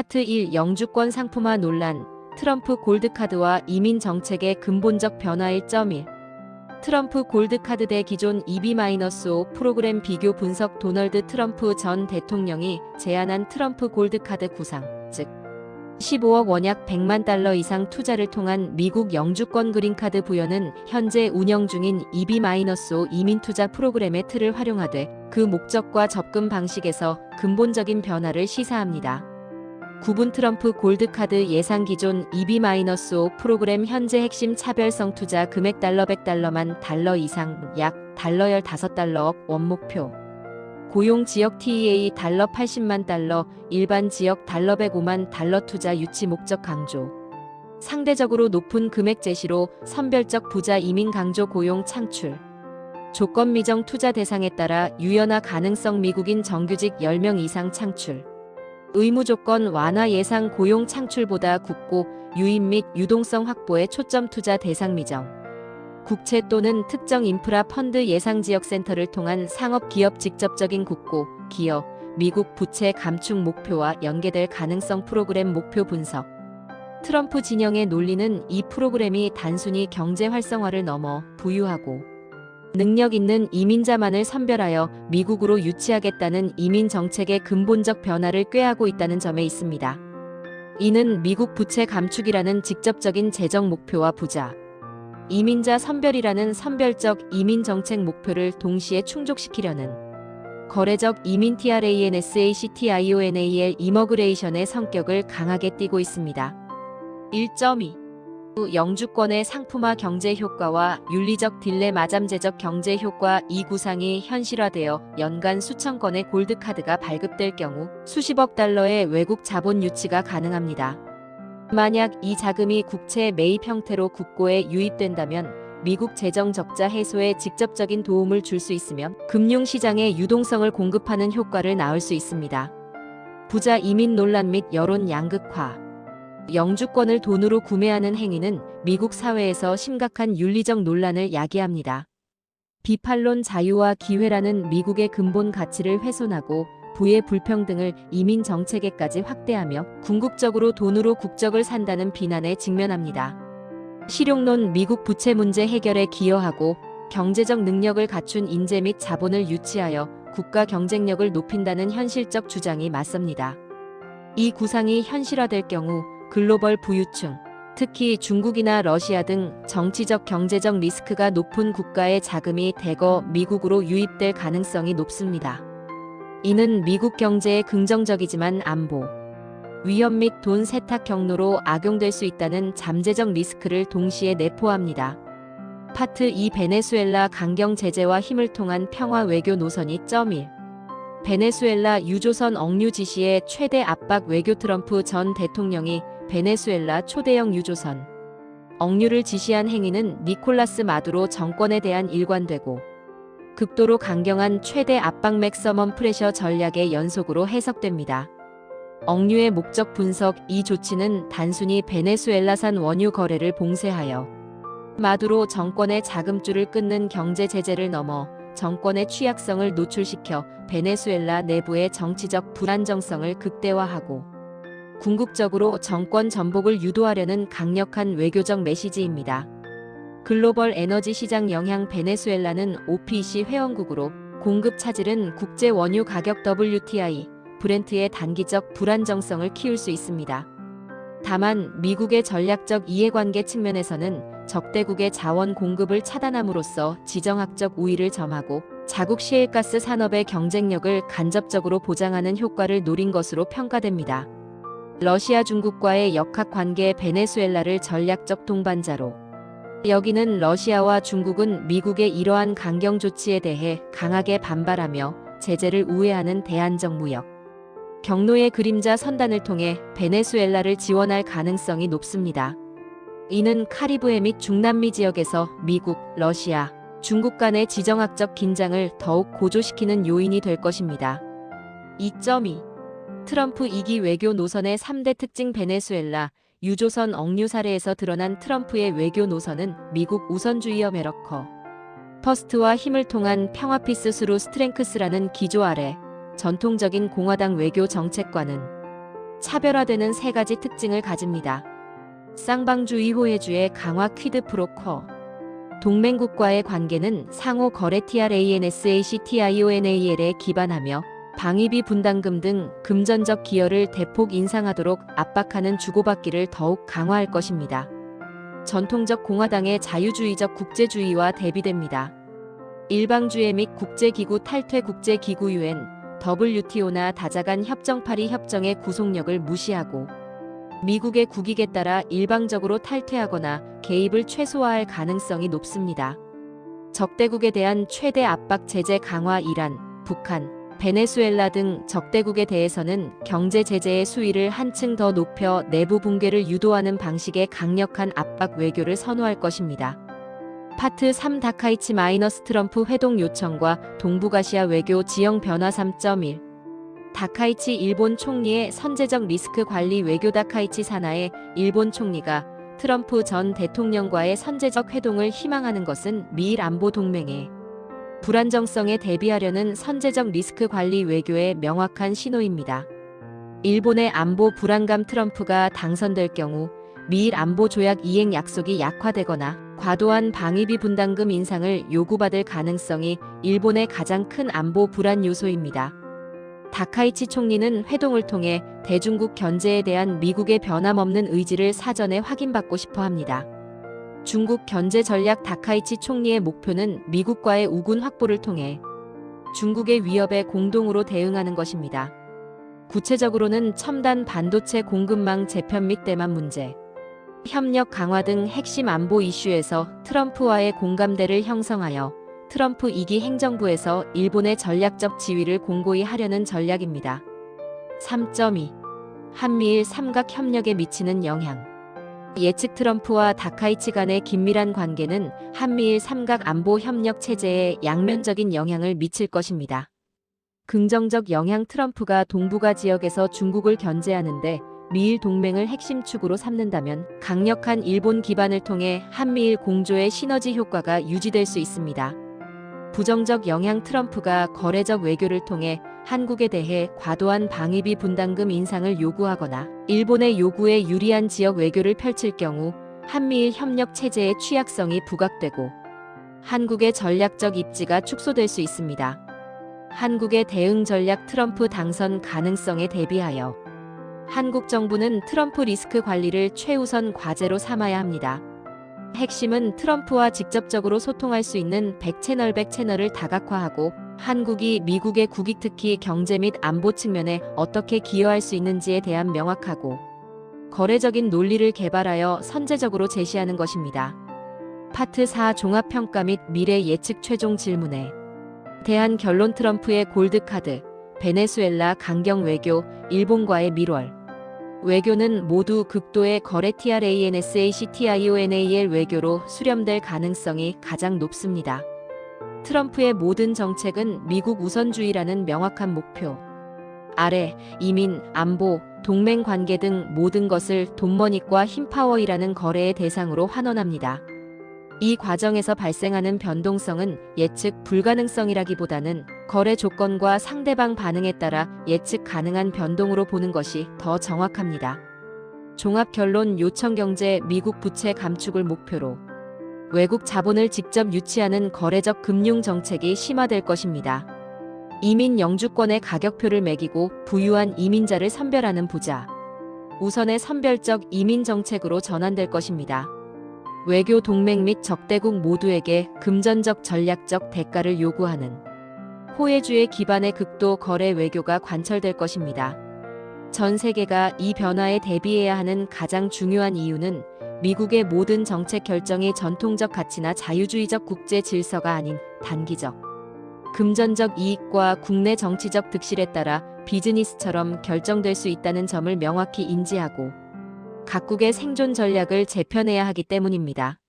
파트 1 영주권 상품화 논란, 트럼프 골드카드와 이민 정책의 근본적 변화 1.1 트럼프 골드카드 대 기존 EB-5 프로그램 비교 분석 도널드 트럼프 전 대통령이 제안한 트럼프 골드카드 구상, 즉 15억 원 약 100만 달러 이상 투자를 통한 미국 영주권 그린카드 부여는 현재 운영 중인 EB-5 이민투자 프로그램의 틀을 활용하되 그 목적과 접근 방식에서 근본적인 변화를 시사합니다. 구분 트럼프 골드카드 예상 기존 EB-5 프로그램 현재 핵심 차별성 투자 금액 달러 100달러만 달러 이상 약 달러 15달러억 원 목표. 고용 지역 TEA 달러 80만 달러, 일반 지역 달러 105만 달러 투자 유치 목적 강조. 상대적으로 높은 금액 제시로 선별적 부자 이민 강조 고용 창출. 조건 미정 투자 대상에 따라 유연화 가능성 미국인 정규직 10명 이상 창출. 의무 조건 완화 예상 고용 창출보다 굳고 유입 및 유동성 확보에 초점 투자 대상 미정. 국채 또는 특정 인프라 펀드 예상 지역 센터를 통한 상업 기업 직접적인 국고, 기여, 미국 부채 감축 목표와 연계될 가능성 프로그램 목표 분석. 트럼프 진영의 논리는 이 프로그램이 단순히 경제 활성화를 넘어 부유하고 능력 있는 이민자만을 선별하여 미국으로 유치하겠다는 이민 정책의 근본적 변화를 꾀하고 있다는 점에 있습니다. 이는 미국 부채 감축이라는 직접적인 재정 목표와 부자 이민자 선별이라는 선별적 이민 정책 목표를 동시에 충족시키려는 거래적 이민 TRANSACTIONAL 이머그레이션의 성격을 강하게 띠고 있습니다. 1.2 영주권의 상품화 경제 효과와 윤리적 딜레마 잠재적 경제 효과. 이 구상이 현실화되어 연간 수천 건의 골드카드가 발급될 경우 수십억 달러의 외국 자본 유치가 가능합니다. 만약 이 자금이 국채 매입 형태로 국고에 유입된다면 미국 재정 적자 해소에 직접적인 도움을 줄 수 있으며 금융시장의 유동성을 공급하는 효과를 낳을 수 있습니다. 부자 이민 논란 및 여론 양극화. 영주권을 돈으로 구매하는 행위는 미국 사회에서 심각한 윤리적 논란을 야기합니다. 비판론 자유와 기회라는 미국의 근본 가치를 훼손하고 부의 불평등을 이민 정책에까지 확대하며 궁극적으로 돈으로 국적을 산다는 비난에 직면합니다. 실용론 미국 부채 문제 해결에 기여하고 경제적 능력을 갖춘 인재 및 자본을 유치하여 국가 경쟁력을 높인다는 현실적 주장이 맞섭니다. 이 구상이 현실화될 경우 글로벌 부유층, 특히 중국이나 러시아 등 정치적 경제적 리스크가 높은 국가의 자금이 대거 미국으로 유입될 가능성이 높습니다. 이는 미국 경제에 긍정적이지만 안보, 위험 및 돈 세탁 경로로 악용될 수 있다는 잠재적 리스크를 동시에 내포합니다. 파트 2 베네수엘라 강경 제재와 힘을 통한 평화 외교 노선이 1. 베네수엘라 유조선 억류 지시의 최대 압박 외교. 트럼프 전 대통령이 베네수엘라 초대형 유조선 억류를 지시한 행위는 니콜라스 마두로 정권에 대한 일관되고 극도로 강경한 최대 압박 맥서멈 프레셔 전략의 연속으로 해석됩니다. 억류의 목적 분석. 이 조치는 단순히 베네수엘라산 원유 거래를 봉쇄하여 마두로 정권의 자금줄을 끊는 경제 제재를 넘어 정권의 취약성을 노출시켜 베네수엘라 내부의 정치적 불안정성을 극대화하고 궁극적으로 정권 전복을 유도하려는 강력한 외교적 메시지입니다. 글로벌 에너지 시장 영향. 베네수엘라는 OPEC 회원국으로 공급 차질은 국제 원유 가격 WTI, 브렌트의 단기적 불안정성을 키울 수 있습니다. 다만 미국의 전략적 이해관계 측면에서는 적대국의 자원 공급을 차단함으로써 지정학적 우위를 점하고 자국 시엘가스 산업의 경쟁력을 간접적으로 보장하는 효과를 노린 것으로 평가됩니다. 러시아 중국과의 역학관계. 베네수엘라를 전략적 동반자로 여기는 러시아와 중국은 미국의 이러한 강경 조치에 대해 강하게 반발하며 제재를 우회하는 대안적 무역 경로의 그림자 선단을 통해 베네수엘라를 지원할 가능성이 높습니다. 이는 카리브해 및 중남미 지역에서 미국, 러시아, 중국 간의 지정학적 긴장을 더욱 고조시키는 요인이 될 것입니다. 2.2 트럼프 2기 외교 노선의 3대 특징. 베네수엘라 유조선 억류 사례에서 드러난 트럼프의 외교 노선은 미국 우선주의 어메리커 퍼스트와 힘을 통한 평화 피스 스루 스트렝크스라는 기조 아래 전통적인 공화당 외교 정책과는 차별화되는 세 가지 특징을 가집니다. 쌍방주의 호혜주의 강화 퀴드 프로퀄. 동맹국과의 관계는 상호 거래 TRANSACTIONAL에 기반하며 방위비 분담금 등 금전적 기여를 대폭 인상하도록 압박하는 주고받기를 더욱 강화할 것입니다. 전통적 공화당의 자유주의적 국제주의와 대비됩니다. 일방주의 및 국제기구 탈퇴 국제기구 UN, WTO나 다자간 협정 파리 협정의 구속력을 무시하고 미국의 국익에 따라 일방적으로 탈퇴하거나 개입을 최소화할 가능성이 높습니다. 적대국에 대한 최대 압박 제재 강화 이란, 북한, 베네수엘라 등 적대국에 대해서는 경제 제재의 수위를 한층 더 높여 내부 붕괴를 유도하는 방식의 강력한 압박 외교를 선호할 것입니다. 파트 3 다카이치 트럼프 회동 요청과 동북아시아 외교 지형 변화 3.1 다카이치 일본 총리의 선제적 리스크 관리 외교. 다카이치 사나의 일본 총리가 트럼프 전 대통령과의 선제적 회동을 희망하는 것은 미일 안보 동맹의 불안정성에 대비하려는 선제적 리스크 관리 외교의 명확한 신호입니다. 일본의 안보 불안감. 트럼프가 당선될 경우 미일 안보 조약 이행 약속이 약화되거나 과도한 방위비 분담금 인상을 요구받을 가능성이 일본의 가장 큰 안보 불안 요소입니다. 다카이치 총리는 회동을 통해 대중국 견제에 대한 미국의 변함없는 의지를 사전에 확인받고 싶어 합니다. 중국 견제 전략. 다카이치 총리의 목표는 미국과의 우군 확보를 통해 중국의 위협에 공동으로 대응하는 것입니다. 구체적으로는 첨단 반도체 공급망 재편 및 대만 문제, 협력 강화 등 핵심 안보 이슈에서 트럼프와의 공감대를 형성하여 트럼프 2기 행정부에서 일본의 전략적 지위를 공고히 하려는 전략입니다. 3.2 한미일 삼각 협력에 미치는 영향. 예측 트럼프와 다카이치 간의 긴밀한 관계는 한미일 삼각 안보 협력 체제에 양면적인 영향을 미칠 것입니다. 긍정적 영향. 트럼프가 동북아 지역에서 중국을 견제하는데 미일 동맹을 핵심 축으로 삼는다면 강력한 일본 기반을 통해 한미일 공조의 시너지 효과가 유지될 수 있습니다. 부정적 영향. 트럼프가 거래적 외교를 통해 한국에 대해 과도한 방위비 분담금 인상을 요구하거나 일본의 요구에 유리한 지역 외교를 펼칠 경우 한미일 협력 체제의 취약성이 부각되고 한국의 전략적 입지가 축소될 수 있습니다. 한국의 대응 전략. 트럼프 당선 가능성에 대비하여 한국 정부는 트럼프 리스크 관리를 최우선 과제로 삼아야 합니다. 핵심은 트럼프와 직접적으로 소통할 수 있는 100채널을 다각화하고 한국이 미국의 국익 특히 경제 및 안보 측면에 어떻게 기여할 수 있는지에 대한 명확하고 거래적인 논리를 개발하여 선제적으로 제시하는 것입니다. 파트 4 종합평가 및 미래 예측. 최종 질문에 대한 결론. 트럼프의 골드카드, 베네수엘라 강경 외교, 일본과의 밀월 외교는 모두 극도의 거래 TRANSACTIONAL 외교로 수렴될 가능성이 가장 높습니다. 트럼프의 모든 정책은 미국 우선주의라는 명확한 목표 아래 이민, 안보, 동맹 관계 등 모든 것을 돈머니과 힘파워이라는 거래의 대상으로 환원합니다. 이 과정에서 발생하는 변동성은 예측 불가능성이라기보다는 거래 조건과 상대방 반응에 따라 예측 가능한 변동으로 보는 것이 더 정확합니다. 종합 결론. 요청 경제. 미국 부채 감축을 목표로 외국 자본을 직접 유치하는 거래적 금융 정책이 심화될 것입니다. 이민 영주권의 가격표를 매기고 부유한 이민자를 선별하는 부자 우선의 선별적 이민 정책으로 전환될 것입니다. 외교 동맹 및 적대국 모두에게 금전적 전략적 대가를 요구하는 호혜주의 기반의 극도 거래 외교가 관철될 것입니다. 전 세계가 이 변화에 대비해야 하는 가장 중요한 이유는 미국의 모든 정책 결정이 전통적 가치나 자유주의적 국제 질서가 아닌 단기적, 금전적 이익과 국내 정치적 득실에 따라 비즈니스처럼 결정될 수 있다는 점을 명확히 인지하고 각국의 생존 전략을 재편해야 하기 때문입니다.